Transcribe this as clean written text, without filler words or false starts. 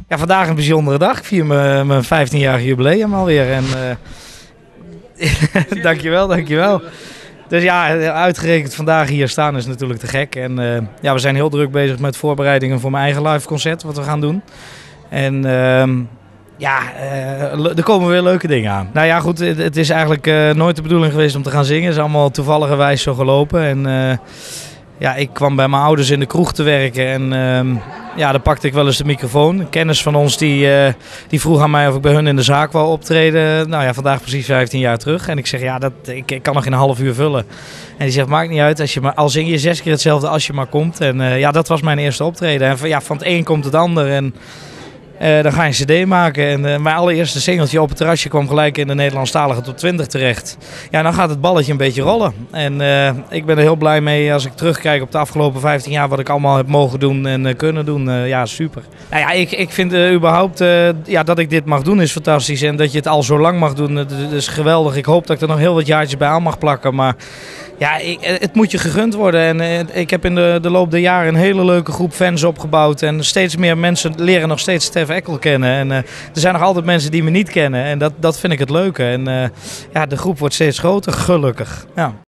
Ja, vandaag een bijzondere dag. Ik vier mijn 15-jarige jubileum alweer. En, dankjewel. Dus ja, uitgerekend vandaag hier staan is natuurlijk te gek. En ja, we zijn heel druk bezig met voorbereidingen voor mijn eigen live concert wat we gaan doen. En er komen weer leuke dingen aan. Nou ja, goed, het is eigenlijk nooit de bedoeling geweest om te gaan zingen. Het is allemaal toevalligerwijs zo gelopen. En ja, ik kwam bij mijn ouders in de kroeg te werken en ja, dan pakte ik wel eens de microfoon. Een kennis van ons die vroeg aan mij of ik bij hun in de zaak wou optreden. Nou ja, vandaag precies 15 jaar terug. En ik zeg, ja, ik kan nog in een half uur vullen. En die zegt, maakt niet uit, al zing je 6 keer hetzelfde als je maar komt. En ja, dat was mijn eerste optreden. En ja, van het een komt het ander. En dan ga je een cd maken. En mijn allereerste singeltje op het terrasje kwam gelijk in de Nederlandstalige top 20 terecht. Ja, dan gaat het balletje een beetje rollen. En ik ben er heel blij mee als ik terugkijk op de afgelopen 15 jaar wat ik allemaal heb mogen doen en kunnen doen. Ja, super. Nou ja, ik vind überhaupt dat ik dit mag doen is fantastisch. En dat je het al zo lang mag doen, dat is geweldig. Ik hoop dat ik er nog heel wat jaartjes bij aan mag plakken. Maar ja, het moet je gegund worden. En ik heb in de loop der jaren een hele leuke groep fans opgebouwd. En steeds meer mensen leren nog steeds Stef Eckel kennen. En er zijn nog altijd mensen die me niet kennen. En dat vind ik het leuke. En ja, de groep wordt steeds groter, gelukkig. Ja.